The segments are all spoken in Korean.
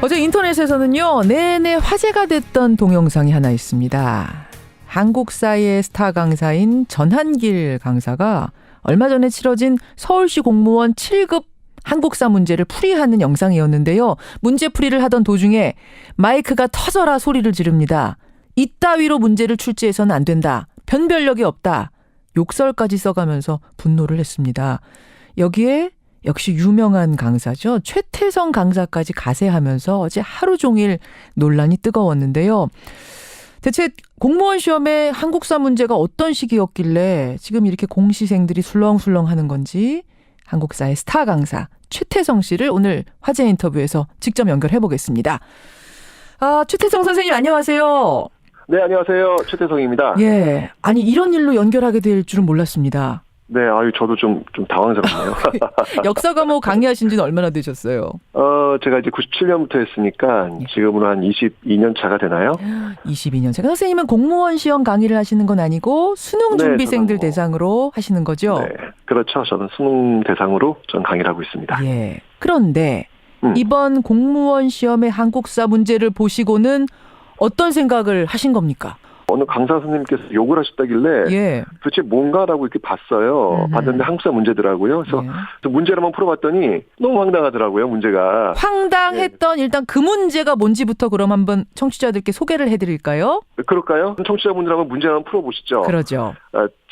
어제 인터넷에서는요, 내내 화제가 됐던 동영상이 하나 있습니다. 한국사의 스타 강사인 전한길 강사가 얼마 전에 치러진 서울시 공무원 7급 한국사 문제를 풀이하는 영상이었는데요. 문제풀이를 하던 도중에 마이크가 터져라 소리를 지릅니다. 이따위로 문제를 출제해서는 안 된다. 변별력이 없다. 욕설까지 써가면서 분노를 했습니다. 여기에 역시 유명한 강사죠. 최태성 강사까지 가세하면서 어제 하루 종일 논란이 뜨거웠는데요. 대체 공무원 시험에 한국사 문제가 어떤 식이었길래 지금 이렇게 공시생들이 술렁술렁하는 건지 한국사의 스타 강사 최태성 씨를 오늘 화제 인터뷰에서 직접 연결해 보겠습니다. 최태성 선생님 안녕하세요. 네, 안녕하세요. 최태성입니다. 예, 아니 이런 일로 연결하게 될 줄은 몰랐습니다. 네, 저도 좀 당황스럽네요. 역사 과목 강의하신 지는 얼마나 되셨어요? 제가 이제 97년부터 했으니까 지금으로 한 22년 차가 되나요? 22년 차. 선생님은 공무원 시험 강의를 하시는 건 아니고 수능 준비생들 대상으로 하시는 거죠? 네, 그렇죠. 저는 수능 대상으로 전 강의를 하고 있습니다. 예. 그런데 이번 공무원 시험의 한국사 문제를 보시고는 어떤 생각을 하신 겁니까? 어느 강사 선생님께서 욕을 하셨다길래 예. 도대체 뭔가라고 이렇게 봤어요. 봤는데 한국사 문제더라고요. 그래서 문제를 한번 풀어봤더니 너무 황당하더라고요. 문제가. 황당했던 일단 그 문제가 뭔지부터 그럼 한번 청취자들께 소개를 해드릴까요? 그럴까요? 청취자분들 한번 문제 한번 풀어보시죠. 그러죠.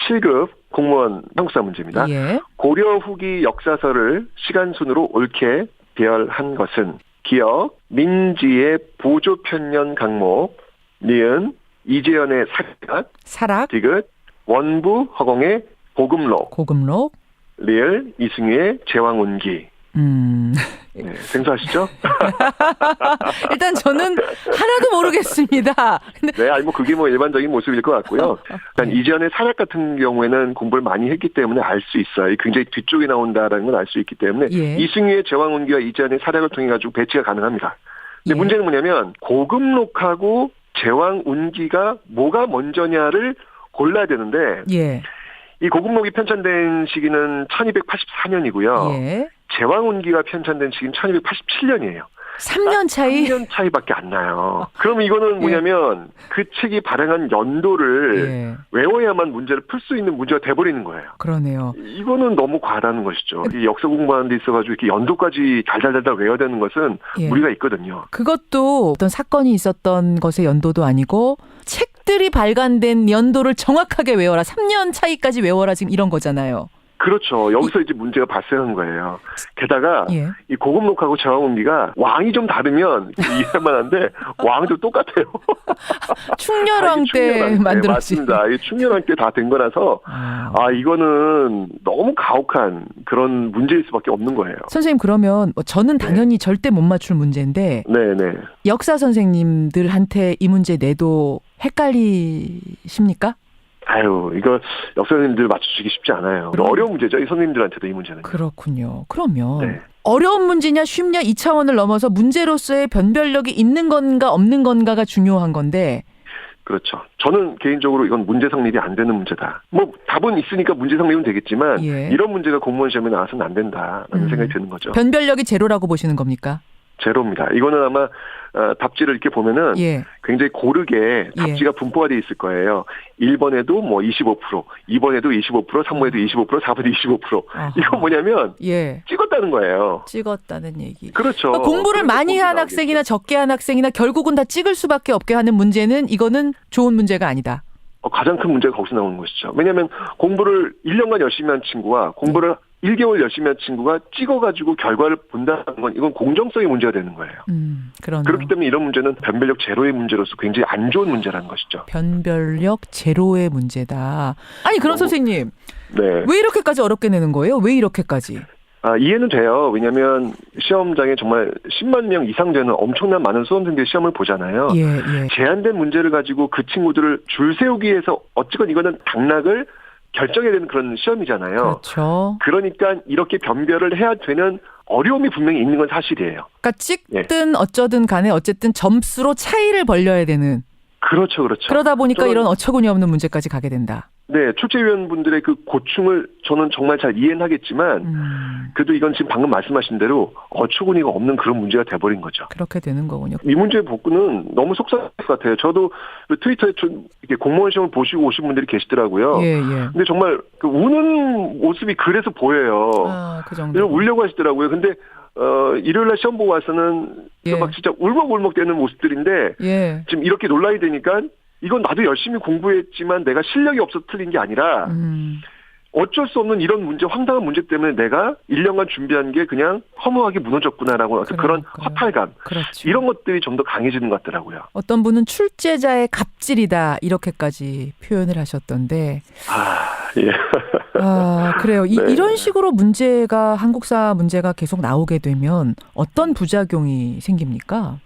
7급 공무원 한국사 문제입니다. 예. 고려 후기 역사서를 시간순으로 옳게 배열한 것은 기역, 민지의 보조편년 강목, 니은, 이재현의 사락, 디귿, 원부 허공의 고금록, 리을, 이승유의 제왕운기. 네, 생소하시죠? 일단 저는 하나도 모르겠습니다. 네, 그게 일반적인 모습일 것 같고요. 일단 이재현의 사락 같은 경우에는 공부를 많이 했기 때문에 알 수 있어요. 굉장히 뒤쪽에 나온다라는 건 알 수 있기 때문에 예. 이승유의 제왕운기와 이재현의 사락을 통해 가지고 배치가 가능합니다. 근데 문제는 뭐냐면 고금록하고 제왕운기가 뭐가 먼저냐를 골라야 되는데 예. 이 고금록이 편찬된 시기는 1284년이고요. 예. 제왕운기가 편찬된 시기는 1287년이에요. 3년 차이? 3년 차이밖에 안 나요. 그럼 이거는 뭐냐면 그 책이 발행한 연도를 외워야만 문제를 풀 수 있는 문제가 돼버리는 거예요. 그러네요. 이거는 너무 과하다는 것이죠. 이 역사 공부하는 데 있어가지고 이렇게 연도까지 달달달달 외워야 되는 것은 무리가 있거든요. 그것도 어떤 사건이 있었던 것의 연도도 아니고 책들이 발간된 연도를 정확하게 외워라. 3년 차이까지 외워라. 지금 이런 거잖아요. 그렇죠. 여기서 이제 문제가 발생한 거예요. 게다가 이 고금록하고 제왕운기가 왕이 좀 다르면 이해할 만한데 왕도 똑같아요. 충렬왕 때 만들어진. 네, 맞습니다. 충렬왕 때 다 된 거라서 이거는 너무 가혹한 그런 문제일 수밖에 없는 거예요. 선생님 그러면 저는 당연히 절대 못 맞출 문제인데 네네. 역사 선생님들한테 이 문제 내도 헷갈리십니까? 이거 역사선생님들 맞추기 쉽지 않아요. 어려운 문제죠. 이 선생님들한테도 이 문제는. 그렇군요. 그러면 어려운 문제냐 쉽냐 이 차원을 넘어서 문제로서의 변별력이 있는 건가 없는 건가가 중요한 건데. 그렇죠. 저는 개인적으로 이건 문제 성립이 안 되는 문제다. 답은 있으니까 문제 성립은 되겠지만 이런 문제가 공무원 시험에 나와서는 안 된다라는 생각이 드는 거죠. 변별력이 제로라고 보시는 겁니까? 제로입니다. 이거는 아마 답지를 이렇게 보면은 굉장히 고르게 답지가 분포가 돼 있을 거예요. 1번에도 25%, 2번에도 25%, 3번에도 25%, 4번에도 25%. 이건 뭐냐면 찍었다는 거예요. 찍었다는 얘기. 그렇죠. 공부를 많이 한 학생이나 적게 한 학생이나 결국은 다 찍을 수밖에 없게 하는 문제는 이거는 좋은 문제가 아니다. 가장 큰 문제가 거기서 나오는 것이죠. 왜냐하면 공부를 1년간 열심히 한 친구와 공부를 1개월 열심히 한 친구가 찍어가지고 결과를 본다는 건 이건 공정성의 문제가 되는 거예요. 그렇기 때문에 이런 문제는 변별력 제로의 문제로서 굉장히 안 좋은 문제라는 것이죠. 변별력 제로의 문제다. 아니 그럼 선생님 왜 이렇게까지 어렵게 내는 거예요? 왜 이렇게까지? 이해는 돼요. 왜냐하면 시험장에 정말 10만 명 이상 되는 엄청난 많은 수험생들이 시험을 보잖아요. 제한된 문제를 가지고 그 친구들을 줄 세우기 위해서 어쨌건 이거는 당락을 결정해야 되는 그런 시험이잖아요. 그렇죠. 그러니까 이렇게 변별을 해야 되는 어려움이 분명히 있는 건 사실이에요. 그러니까 찍든 어쩌든 간에 어쨌든 점수로 차이를 벌려야 되는. 그렇죠. 그러다 보니까 이런 어처구니 없는 문제까지 가게 된다. 네, 출제위원분들의 그 고충을 저는 정말 잘 이해는 하겠지만 그래도 이건 지금 방금 말씀하신 대로 어처구니가 없는 그런 문제가 돼버린 거죠. 그렇게 되는 거군요. 이 문제의 복구는 너무 속상할 것 같아요. 저도 트위터에 이렇게 공무원 시험을 보시고 오신 분들이 계시더라고요. 예. 근데 정말 그 우는 모습이 그래서 보여요. 그 정도. 울려고 하시더라고요. 근데 일요일날 시험 보고 와서는 막 진짜 울먹울먹 되는 모습들인데 지금 이렇게 논란이 되니까 이건 나도 열심히 공부했지만 내가 실력이 없어서 틀린 게 아니라 어쩔 수 없는 이런 문제, 황당한 문제 때문에 내가 1년간 준비한 게 그냥 허무하게 무너졌구나라고 그런 허탈감. 그렇죠. 이런 것들이 좀 더 강해지는 것 같더라고요. 어떤 분은 출제자의 갑질이다 이렇게까지 표현을 하셨던데. 예. 그래요. 네. 이런 식으로 문제가 한국사 문제가 계속 나오게 되면 어떤 부작용이 생깁니까?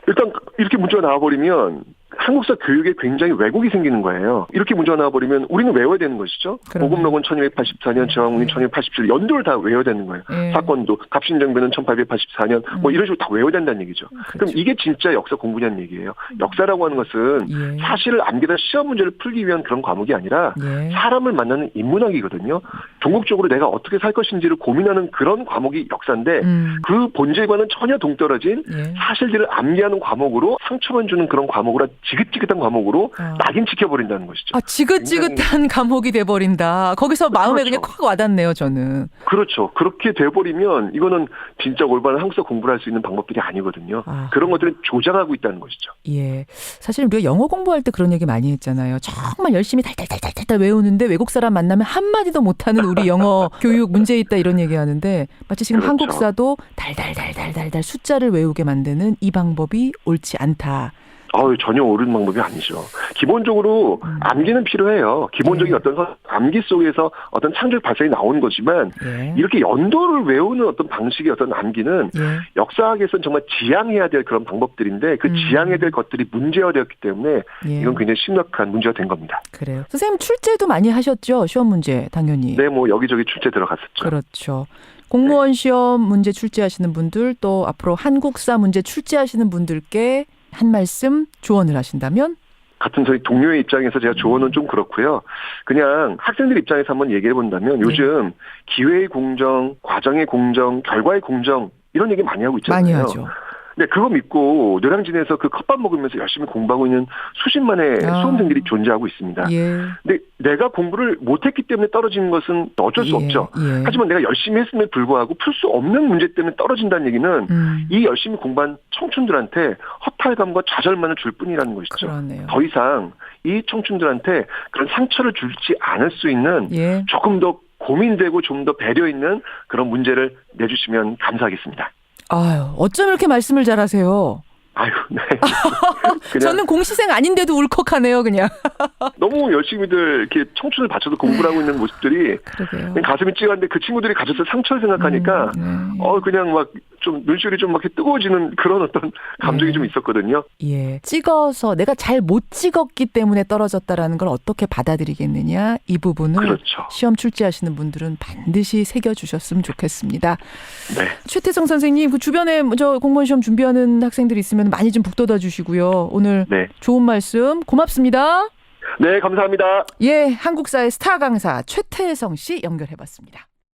일단 이렇게 문제가 나와버리면 한국사 교육에 굉장히 왜곡이 생기는 거예요. 이렇게 문제가 나와버리면 우리는 외워야 되는 것이죠. 오금록은 1284년, 제왕문이 1287년 연도를 다 외워야 되는 거예요. 사건도 갑신정변은 1884년 뭐 이런 식으로 다 외워야 된다는 얘기죠. 그럼 이게 진짜 역사 공부냐는 얘기예요. 역사라고 하는 것은 사실을 암기다 시험 문제를 풀기 위한 그런 과목이 아니라 사람을 만나는 인문학이거든요. 종국적으로 내가 어떻게 살 것인지를 고민하는 그런 과목이 역사인데 그 본질과는 전혀 동떨어진 사실들을 암기하는 과목으로 상처만 주는 그런 과목으로 지긋지긋한 과목으로 낙인 찍혀버린다는 것이죠. 지긋지긋한 과목이 돼버린다. 거기서 마음에 그렇죠. 그냥 콱 와닿네요, 저는. 그렇죠. 그렇게 돼버리면 이거는 진짜 올바른 한국사 공부를 할 수 있는 방법들이 아니거든요. 그런 것들은 조장하고 있다는 것이죠. 예. 사실 우리가 영어 공부할 때 그런 얘기 많이 했잖아요. 정말 열심히 달달달달달 외우는데 외국 사람 만나면 한마디도 못하는 우리 영어 교육 문제 있다 이런 얘기하는데 마치 지금 그렇죠. 한국사도 달달달달달달 숫자를 외우게 만드는 이 방법이 옳지 않다. 전혀 옳은 방법이 아니죠. 기본적으로 암기는 필요해요. 기본적인 어떤 암기 속에서 어떤 창조적 발상이 나오는 거지만 이렇게 연도를 외우는 어떤 방식의 어떤 암기는 역사학에서는 정말 지향해야 될 그런 방법들인데 그 지향해야 될 것들이 문제화되었기 때문에 이건 굉장히 심각한 문제가 된 겁니다. 그래요. 선생님 출제도 많이 하셨죠? 시험 문제 당연히. 네, 뭐 여기저기 출제 들어갔었죠. 그렇죠. 공무원 시험 문제 출제하시는 분들 또 앞으로 한국사 문제 출제하시는 분들께 한 말씀 조언을 하신다면? 같은 저희 동료의 입장에서 제가 조언은 좀 그렇고요. 그냥 학생들 입장에서 한번 얘기해 본다면 요즘 기회의 공정, 과정의 공정, 결과의 공정 이런 얘기 많이 하고 있잖아요. 많이 하죠. 네, 그거 믿고 노량진에서 그 컵밥 먹으면서 열심히 공부하고 있는 수십만의 수험생들이 존재하고 있습니다. 근데 내가 공부를 못했기 때문에 떨어지는 것은 어쩔 수 없죠. 하지만 내가 열심히 했음에도 불구하고 풀 수 없는 문제 때문에 떨어진다는 얘기는 이 열심히 공부한 청춘들한테 허탈감과 좌절만을 줄 뿐이라는 것이죠. 그러네요. 더 이상 이 청춘들한테 그런 상처를 주지 않을 수 있는 조금 더 고민되고 좀 더 배려 있는 그런 문제를 내주시면 감사하겠습니다. 어쩜 이렇게 말씀을 잘하세요? 네. 저는 공시생 아닌데도 울컥하네요, 그냥. 너무 열심히들 이렇게 청춘을 바쳐서 공부를 하고 있는 모습들이 그러게요. 가슴이 찌갔는데 그 친구들이 가졌을 상처를 생각하니까 그냥 막 좀 눈시울이 좀 막 뜨거워지는 그런 어떤 감정이 좀 있었거든요. 찍어서 내가 잘 못 찍었기 때문에 떨어졌다라는 걸 어떻게 받아들이겠느냐 이 부분을 시험 출제하시는 분들은 반드시 새겨주셨으면 좋겠습니다. 네. 최태성 선생님 그 주변에 저 공무원 시험 준비하는 학생들 있으면 많이 좀 북돋아 주시고요. 오늘 좋은 말씀 고맙습니다. 네, 감사합니다. 한국사의 스타 강사 최태성 씨 연결해봤습니다.